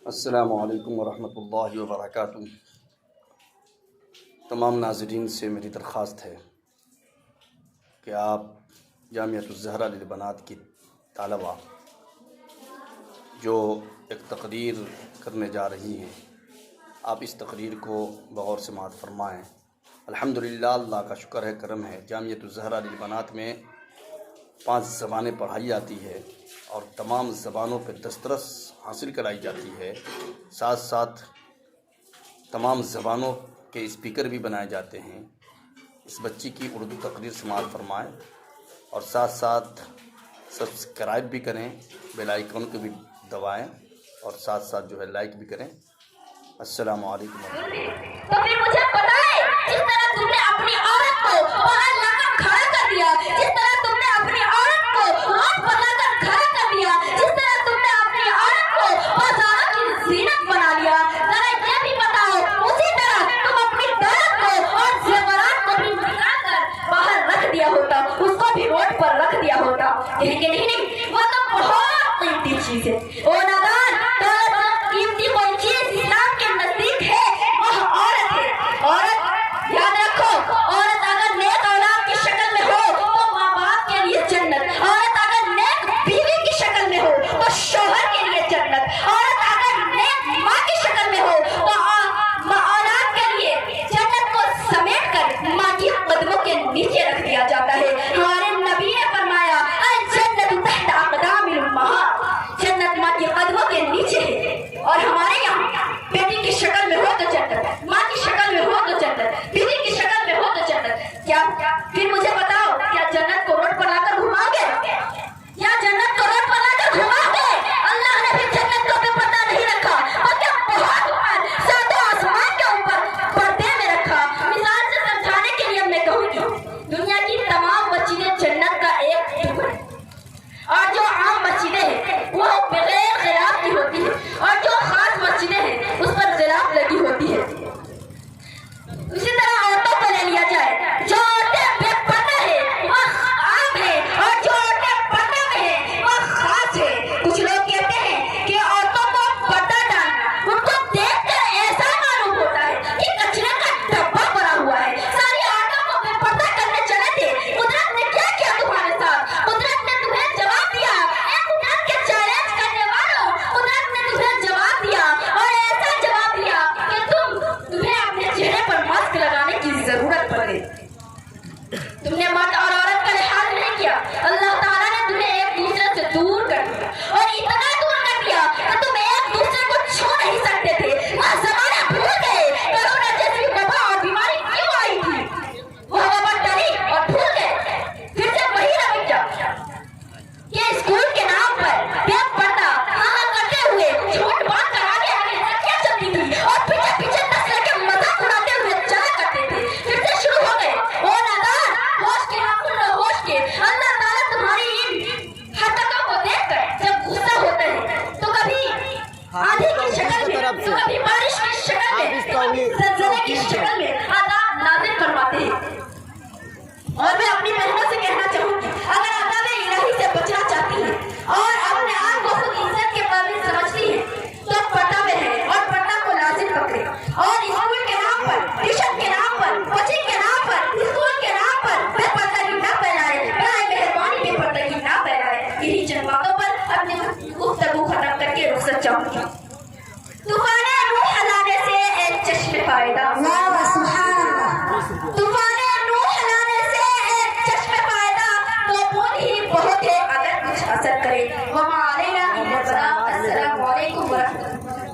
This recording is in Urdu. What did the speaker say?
السلام علیکم ورحمۃ اللہ وبرکاتہ۔ تمام ناظرین سے میری درخواست ہے کہ آپ جامعۃ الزہرا للبنات کی طالبہ جو ایک تقریر کرنے جا رہی ہیں، آپ اس تقریر کو بغور سماعت فرمائیں۔ الحمدللہ، اللہ کا شکر ہے، کرم ہے، جامعۃ الزہرا للبنات میں 5 زبانیں پڑھائی جاتی ہے اور تمام زبانوں پہ دسترس حاصل کرائی جاتی ہے۔ ساتھ ساتھ تمام زبانوں کے اسپیکر بھی بنائے جاتے ہیں۔ اس بچی کی اردو تقریر سماعت فرمائیں اور ساتھ ساتھ سبسکرائب بھی کریں، بیل آئیکن کو بھی دبائیں اور ساتھ ساتھ لائک بھی کریں۔ السلام علیکم۔ تو پھر مجھے بتائے، جس طرح تم نے اپنی عورت کو باہر لا کر کھڑا کر دیا، جس طرح تم نے اپنی عورت کو روڈ پر لا کر کھڑا کر دیا، جس طرح تم نے اپنی عورت کو بازاروں کی زینت بنا لیا، ذرا یہ بھی بتاؤ اسی طرح تم اپنی دولت کو اور زیورات کو بھی نکال کر باہر رکھ دیا ہوتا، اس کو بھی روڈ پر رکھ دیا ہوتا۔ یہی کہ نہیں، وہ تو بہت قیمتی چیز ہے۔ او نادان، دولت قیمتی کوئی چیز اسلام کے نزدیک ہے، وہ عورت ہے۔ عورت یاد رکھو، عورت اگر نیک اولاد کی شکل میں ہو تو ماں باپ کے لیے جنت، عورت اگر نیک بیوی کی شکل میں ہو تو شوہر کے لیے جنت، عورت اگر نیک ماں کی شکل میں ہو تو اولاد کے لیے جنت کو سمیٹ کر ماں کی قدموں کے نیچے رکھ دیا جاتا ہے۔ ہمارے نبی نے فرمایا، الجنت تحت اقدام الامہات، جنت ماں کی قدموں کے نیچے ہے۔ اور ہمارے یہاں بیٹی کی شکل میں ہو تو جنت، ماں کی شکل میں ہو تو جنت، بیوی کی شکل میں ہو تو جنت۔ کیا پھر مجھے بتاؤ، کیا جنت کو روڈ پر لا کر گھماؤ گے؟ کیا جنت کو روڈ پر لا کر گھماؤ گے؟ اللہ نے بھی جنت کو بھی پردہ نہیں رکھا، بلکہ بہت اوپر ساتوں آسمان کے اوپر پردے میں رکھا۔ مثال سے سمجھانے کے لیے میں کہوں گی، دنیا کی تمام مسجدیں جنت کا ایک ٹکڑا ہے، اور جو عام مسجدیں ہیں وہ بغیر غلاف کی ہوتی ہے، اور جو خاص مسجدیں ہیں اس پر غلاف لگی ہوتی ہے۔ اسی طرح عورتوں کو لے لیا جائے، جو عورتیں بے پردہ ہیں وہ عام ہیں، اور جو عورتیں پردہ میں ہیں وہ خاص ہیں۔ کچھ لوگ کہتے ہیں کہ عورتوں کو پردہ ڈالنا ان کو دیکھ کر ایسا معلوم ہوتا ہے کہ کچرے کا ڈبہ بھرا ہوا ہے۔ ساری عورتوں کو بے پردہ کرنے چلے تھے، قدرت نے کیا کیا تمہارے ساتھ؟ قدرت نے تمہیں جواب دیا، اے قدرت کے چیلنج کرنے والوں، قدرت نے تمہیں جواب دیا، اور ایسا جواب دیا کہ تمہیں اپنے چہرے پر ماسک لگانے کی ضرورت پڑ گئی۔ تم نے مرد اور عورت کا لحاظ نہیں کیا، اللہ تعالیٰ نے تمہیں ایک دوسرے سے دور کر دیا، اور اتنا دور کر دیا کہ تم ایک دوسرے کو چھو نہیں سکتے تھے۔ وہ زمانہ بھول گئے، کرونا جیسی وبا اور بیماری کیوں آئی تھی؟ وہ وبا ٹلی اور بھول گئے۔ پھر سے وہی رویہ کہ اسکول کے نام پر بے پردہ کرتے ہوئے جھوٹ باندھ کر آگے آگے لڑکیاں چلتی تھی، اور پیچھے پیچھے نسل کے مذاق اڑاتے ہوئے چلا کرتے تھے۔ پھر سے شروع ہو گئے۔ او نادان، ہوش کے ناخن لو، ہوش کے۔ اللہ تعالیٰ تمہاری ان حرکتوں کو دیکھ کر جب غصہ ہوتا ہے تو کبھی آندھی کی شکل میں، تو کبھی بارش کی شکل میں، زلزلے کی شکل میں عذاب نازل فرماتے ہیں۔ اور میں اپنی بہنوں سے کہنا چاہوں گی، اگر عذاب الہی سے بچنا چاہتی ہے اور اپنے آپ کو خود عزت کے قابل سمجھتی ہے تو پردہ میں ہے، اور پردہ کو لازم پکڑے، اور اسکول کے نام پر، ٹیوشن کے نام پر، کوچنگ کے نام پر، اسکول کے نام پر بے پردگی نہ پھیلائے، برائے مہربانی بے پردگی نہ پھیلائے۔ انہی چند باتوں پر اپنی گفتگو ختم کر کے رخصت چاہوں گی۔ طوفان نوح لانے سے ایک چشم فائدہ، طوفان نوح لانے سے ایک چشم فائدہ، تو بول ہی بہت ہے اگر کچھ اثر کرے۔ وما علینا الا البلاغ۔ السلام علیکم ورحمۃ اللہ۔